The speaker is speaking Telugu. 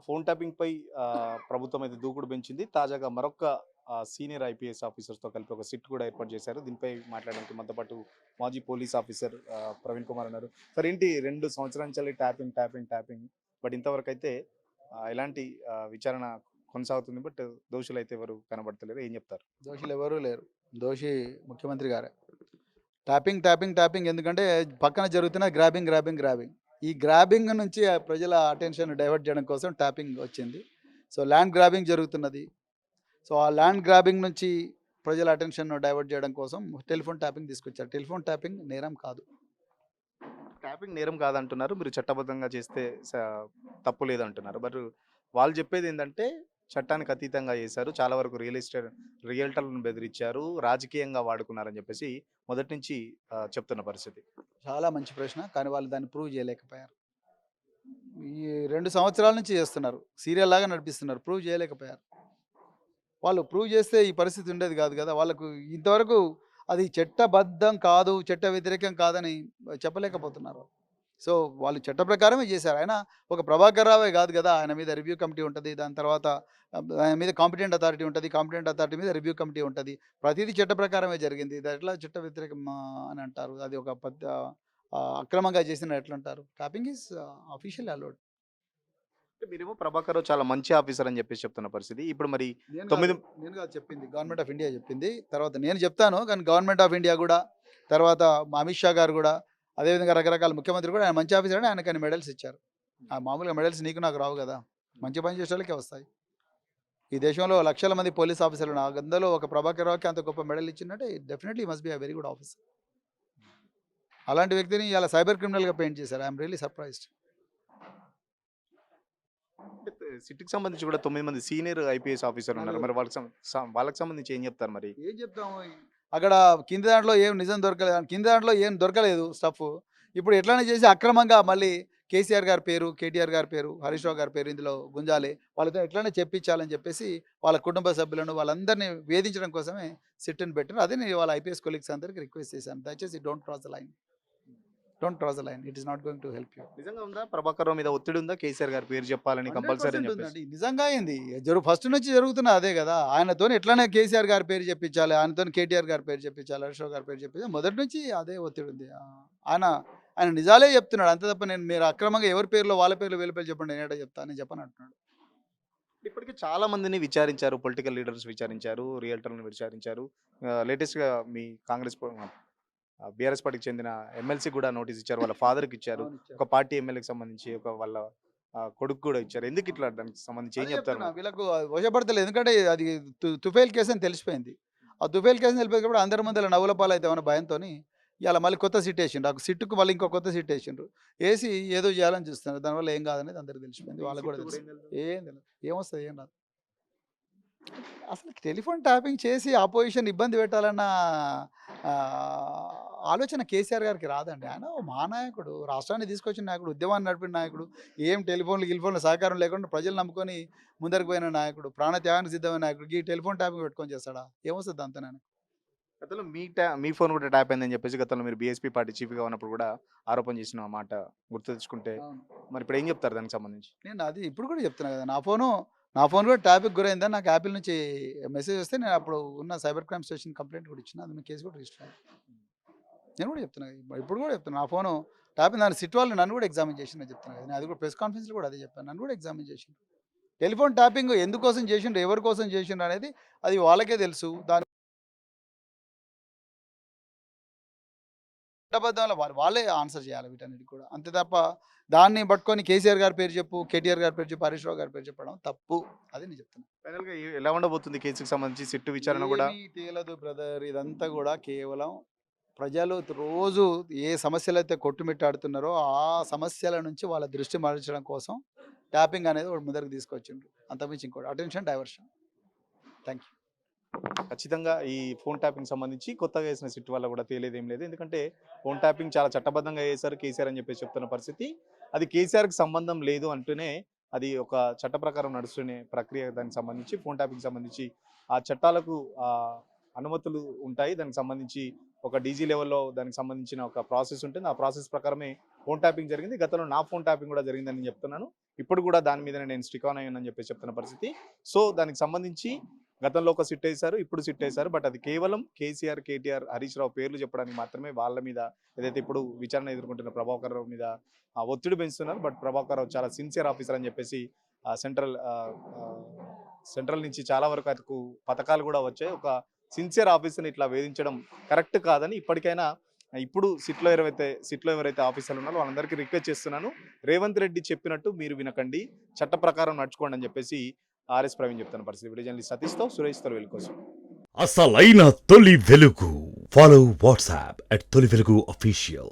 ఫోన్ ట్యాపింగ్ పై ప్రభుత్వం అయితే దూకుడు పెంచింది. తాజాగా మరొక సీనియర్ ఐపీఎస్ ఆఫీసర్స్‌తో కలిపి ఒక సిట్ కూడా ఏర్పాటు చేశారు. దీనిపై మాట్లాడడానికి మనతో పాటు మాజీ పోలీస్ ఆఫీసర్ ప్రవీణ్ కుమార్ ఉన్నారు. సార్ ఏంటి 2 సంవత్సరాల నుంచి ట్యాపింగ్, ట్యాపింగ్, ట్యాపింగ్ బట్ ఇంతవరకైతే ఎలాంటి విచారణ కొనసాగుతుంది. బట్ దోషులైతే ఎవరు కనబడతలేరు. ఏం చెప్తారు? దోషులు ఎవరూ లేరు. దోషి ముఖ్యమంత్రి గారే. ట్యాపింగ్, ట్యాపింగ్, ట్యాపింగ్ ఎందుకంటే పక్కన జరుగుతున్న గ్రాబింగ్, గ్రాబింగ్, గ్రాబింగ్. ఈ గ్రాబింగ్ నుంచి ఆ ప్రజల అటెన్షన్ డైవర్ట్ చేయడం కోసం ట్యాపింగ్ వచ్చింది. సో, ల్యాండ్ గ్రాబింగ్ జరుగుతున్నది. సో, ఆ ల్యాండ్ గ్రాబింగ్ నుంచి ప్రజల అటెన్షన్‌ను డైవర్ట్ చేయడం కోసం టెలిఫోన్ ట్యాపింగ్ తీసుకొచ్చారు. టెలిఫోన్ ట్యాపింగ్ నేరం కాదు. ట్యాపింగ్ నేరం కాదంటున్నారు. మీరు చట్టబద్ధంగా చేస్తే తప్పు లేదంటున్నారు. బట్ వాళ్ళు చెప్పేదేందంటే చట్టానికి అతీతంగా చేశారు. చాలా వరకు రియల్టర్‌లను బెదిరించారు. రాజకీయంగా వాడుకున్నారని చెప్పేసి మొదటి నుంచి చెప్తున్న పరిస్థితి. చాలా మంచి ప్రశ్న. కానీ వాళ్ళు దాన్ని ప్రూవ్ చేయలేకపోయారు. ఈ 2 సంవత్సరాల నుంచి చేస్తున్నారు. సీరియల్‌లాగా నడిపిస్తున్నారు. ప్రూవ్ చేయలేకపోయారు. వాళ్ళు ప్రూవ్ చేస్తే ఈ పరిస్థితి ఉండేది కాదు కదా! వాళ్ళకు ఇంతవరకు అది చట్టబద్ధం కాదు, చట్ట వ్యతిరేకం కాదని చెప్పలేకపోతున్నారు. సో, వాళ్ళు చట్ట ప్రకారమే చేశారు. ఆయన ఒక ప్రభాకర్ రావే కాదు కదా! ఆయన మీద రివ్యూ కమిటీ ఉంటది. దాని తర్వాత ఆయన మీద కాంపిటెంట్ అథారిటీ ఉంటది. కాంపిటెంట్ అథారిటీ మీద రివ్యూ కమిటీ ఉంటది. ప్రతీదీ చట్ట ప్రకారమే జరిగింది. ఇది ఎట్లా చట్ట వ్యతిరేకం అని అంటారు? అది ఒక అక్రమంగా చేసిన ఎట్లంటారు? Tapping is officially allowed. అంటే మీరేమో ప్రభాకర్ రావు చాలా మంచి ఆఫీసర్ అని చెప్పేసి చెప్తున్న పరిస్థితి. ఇప్పుడు మరి నేను కాదు. 9 నేను కాదు చెప్పింది. గవర్నమెంట్ ఆఫ్ ఇండియా చెప్పింది. తర్వాత నేను చెప్తాను. కానీ గవర్నమెంట్ ఆఫ్ ఇండియా గూడా, తర్వాత మా అమిత్ షా గారు గూడా, అదేవిధంగా రకరకాల ముఖ్యమంత్రి కూడా ఆయన మంచి ఆఫీసర్ అని ఆయనకన్ని మెడల్స్ ఇచ్చారు. మామూలుగా మెడల్స్ నీకు నాకు రావు గదా! మంచి పని చేసేవాళ్ళకే వస్తాయి. ఈ దేశంలో లక్షల మంది పోలీస్ ఆఫీసర్లు ఉన్నారు. అందులో ఒక ప్రభాకర్ రావుకి అంత గొప్ప మెడల్ ఇచ్చిందంటే definitely must be a very good officer. అలాంటి వ్యక్తిని ఇయాల సైబర్ క్రిమినల్‌గా పెయింట్ చేశారు. I am really surprised. సిట్‌కి సంబంధించి కూడా 9 మంది సీనియర్ ఐపీఎస్ ఆఫీసర్లు ఉన్నారు. మరి వాళ్ళకి సంబంధించి ఏం చెప్తారు మరి? ఏం చెప్తాము? అక్కడ కింది దాంట్లో ఏం నిజం దొరకలేదు. కింది దాంట్లో ఏం దొరకలేదు స్టఫ్. ఇప్పుడు ఎట్లైనా చేసి అక్రమంగా మళ్ళీ కేసీఆర్ గారి పేరు, కేటీఆర్ గారి పేరు, హరీష్ రావు గారి పేరు ఇందులో గుంజాలి. వాళ్ళతో ఎట్లైనా చెప్పించాలని చెప్పేసి వాళ్ళ కుటుంబ సభ్యులను వాళ్ళందరినీ వేధించడం కోసమే సిట్‌ని పెట్టారు. అదే నేను వాళ్ళ ఐపీఎస్ కొలీగ్స్ అందరికి రిక్వెస్ట్ చేశాను. దయచేసి don't cross the line. Don't cross the line. It is not going to help you. నిజంగా ఉందా? ప్రభాకర్ రావు మీద ఒత్తిడి ఉందా? కేసీఆర్ గారి పేరు చెప్పాలని కంపల్సరీ అని 100% చెప్పేసి. ఉందండి. నిజంగా అయింది. ఫస్ట్ నుంచి జరుగుతున్న అదే గదా! ఆయనతోని ఎట్లైనా కేసీఆర్ గారి పేరు చెప్పించాలి. ఆయనతోని కేటీఆర్ గారి పేరు చెప్పించాలి. హరీష్ రావు గారి పేరు చెప్పించాలి. మొదటి నుంచి అదే ఒత్తిడి ఉంది. ఆయన ఆయన నిజాలే చెప్తున్నాడు. అంతే తప్ప నేను మీరు అక్రమంగా ఎవరి పేర్లో వాళ్ళ పేర్లు వీళ్ళ పేర్లు చెప్పండి నేనేటా చెప్తా నేను చెప్పను అంటున్నాడు. ఇప్పటికి చాలా మందిని విచారించారు. పొలిటికల్ లీడర్స్ విచారించారు. రియల్టర్‌లను విచారించారు. లేటెస్ట్‌గా మీ బీఆర్ఎస్ పార్టీకి చెందిన ఎమ్మెల్సీ కూడా నోటీస్ ఇచ్చారు. వాళ్ళ ఫాదర్‌కి ఇచ్చారు. అవును ఇచ్చారు. ఒక పార్టీ ఎమ్మెల్యేకి సంబంధించి వాళ్ళ కొడుకు కూడా ఇచ్చారు. ఎందుకు ఇట్లా దానికి సంబంధించి ఏం అదే చెప్తారు చెప్తున్నా మరి? వీళ్ళకు వశపడతలేదు. ఎందుకంటే అది తుఫైల్ కేసు అని తెలిసిపోయింది. ఆ తుఫైల్ కేసు అని తెలిపోయినప్పుడు అందరి ముందల నవ్వుల పాలైతామన్న భయంతోని ఇయాల మళ్ళీ కొత్త సిట్ ఏసిండ్రు. ఆ సిట్‌కు మళ్ళీ ఇంకో కొత్త సిట్ ఏసిండ్రు. ఏసి ఏదో చేయాలని చూస్తున్నారు. దానివల్ల ఏం కాదనేది అందరికి తెలిసిపోయింది. ఈ వాళ్ళకి కూడా సిట్టు కూడా తెలుసు. ఏం తెలదు. ఏం తెలదు. ఏమొస్తది ఏం రాదు. అసలు టెలిఫోన్ ట్యాపింగ్ చేసి అపోజిషన్ ఇబ్బంది పెట్టాలన్న ఆలోచన కేసీఆర్ గారికి రాదండి. ఆయన ఓ మహానాయకుడు. రాష్ట్రాన్ని తీసుకొచ్చిన నాయకుడు. ఉద్యమాన్ని నడిపిన నాయకుడు. ఏం గిలిఫోన్ల సహకారం లేకుండా ప్రజలు నమ్ముకొని ముందరికి పోయిన నాయకుడు. ప్రాణత్యాగానికి సిద్ధమైన నాయకుడు. ఈ టెలిఫోన్ ట్యాపింగ్ పెట్టుకొని చేస్తాడా? ఏమొస్తది దాంతో ఆయనకు? గతంలో మీ ఫోన్ కూడా ట్యాప్ అయిందని చెప్పేసి గతంలో మీరు బీఎస్పీ పార్టీ చీఫ్‌గా ఉన్నప్పుడు కూడా ఆరోపణ చేసిన మాట గుర్తు తెచ్చుకుంటే అవును. మరి ఇప్పుడు ఏం చెప్తారు దానికి సంబంధించి? నేను అది ఇప్పుడు కూడా చెప్తున్నా కదా! నా ఫోన్ కూడా ట్యాపింగ్‌కి గురైందని నాకు యాపిల్ నుంచి మెసేజ్ వస్తే నేను అప్పుడు ఉన్న సైబర్ క్రైమ్ స్టేషన్ కంప్లెయింట్ కూడా ఇచ్చిన. అది మీద కేస్ కూడా రిజిస్టర్ అయింది. నేను కూడా చెప్తున్నా. ఇప్పుడు కూడా చెప్తున్నా. నా ఫోను ట్యాపింగ్ దాని సిట్ వాళ్ళు నన్ను కూడా ఎగ్జామిన్ చేసిండ్రని చెప్తున్నా కదా! నేను అది కూడా ప్రెస్ కాన్ఫరెన్స్‌లో కూడా అదే చెప్పాను. నన్ను కూడా ఎగ్జామిన్ చేసిండ్రు. టెలిఫోన్ ట్యాపింగ్ ఎందుకోసం చేసిండ్రు? ఎవరి కోసం చేసిండ్రు అనేది అది వాళ్ళకే తెలుసు. దాని చట్టబద్ధంలో వాళ్ళే ఆన్సర్ చేయాలి వీటన్నిటికి కూడా. అంతే తప్ప దాన్ని పట్టుకొని కేసీఆర్ గారి పేరు చెప్పు, కేటీఆర్ గారి పేరు చెప్పు, హరీష్ రావు గారి పేరు చెప్పడం తప్పు. అది నేను చెప్తున్నా. ఫైనల్‌గా ఎలా ఉండబోతుంది కేసుకి సంబంధించి సిట్టు విచారణ కూడా? ఏమీ తేలదు బ్రదర్. ఇదంతా కూడా కేవలం ప్రజలు రోజు ఏ సమస్యలైతే కొట్టుమిట్టాడుతున్నారో ఆ సమస్యల నుంచి వాళ్ళ దృష్టి మరల్చడం కోసం ట్యాపింగ్ అనేది ఒకటి ముందరికి తీసుకొచ్చిండ్రు. అంతకుమించి ఇంకోటి అటెన్షన్ డైవర్షన్. Thank you. ఖచ్చితంగా ఈ ఫోన్ ట్యాపింగ్ సంబంధించి కొత్తగా వేసిన సిట్ వల్ల కూడా తేలేదేం లేదు. ఎందుకంటే ఫోన్ ట్యాపింగ్ చాలా చట్టబద్ధంగా చేశారు కేసీఆర్ అని చెప్పేసి చెప్తున్న పరిస్థితి. అది కేసీఆర్‌కి సంబంధం లేదు అంటూనే అది ఒక చట్ట ప్రకారం నడుస్తునే ప్రక్రియ. దానికి సంబంధించి ఫోన్ ట్యాపింగ్‌కి సంబంధించి ఆ చట్టాలకు అనుమతులు ఉంటాయి. దానికి సంబంధించి ఒక డీజీ లెవెల్లో దానికి సంబంధించిన ఒక ప్రాసెస్ ఉంటుంది. ఆ ప్రాసెస్ ప్రకారమే ఫోన్ ట్యాపింగ్ జరిగింది. గతంలో నా ఫోన్ ట్యాపింగ్ కూడా జరిగిందని నేను చెప్తున్నాను. ఇప్పుడు కూడా దాని మీదనే నేను స్టిక్ ఆన్ అయ్యానని చెప్పేసి చెప్తున్న పరిస్థితి. సో దానికి సంబంధించి గతంలో ఒక సిట్ వేశారు, ఇప్పుడు సిట్ వేశారు. బట్ అది కేవలం కేసీఆర్, కేటీఆర్, హరీష్ రావు పేర్లు చెప్పడానికి మాత్రమే వాళ్ళ మీద ఏదైతే ఇప్పుడు విచారణ ఎదుర్కొంటున్న ప్రభాకర్ రావు మీద ఒత్తిడి పెంచుతున్నారు. బట్ ప్రభాకర్ రావు చాలా సిన్సియర్ ఆఫీసర్ అని చెప్పేసి సెంట్రల్ నుంచి చాలా వరకు అతకు పథకాలు కూడా వచ్చాయి. ఒక సిన్సియర్ ఆఫీసర్ని ఇట్లా వేధించడం కరెక్ట్ కాదని ఇప్పటికైనా ఇప్పుడు సిట్లో ఎవరైతే ఆఫీసర్లు ఉన్నారో వాళ్ళందరికీ రిక్వెస్ట్ చేస్తున్నాను. రేవంత్ రెడ్డి చెప్పినట్టు మీరు వినకండి, చట్ట ప్రకారం నడుచుకోండి అని చెప్పేసి ఆర్ఎస్ ప్రవీణ్ చెప్తున్న పరిస్థితి. వీడియో జర్నలిస్ట్ సతీష్తో సురేష్ తొలి కోసం. అసలైన తొలి వెలుగు. ఫాలో వాట్సాప్ @తొలి వెలుగు official.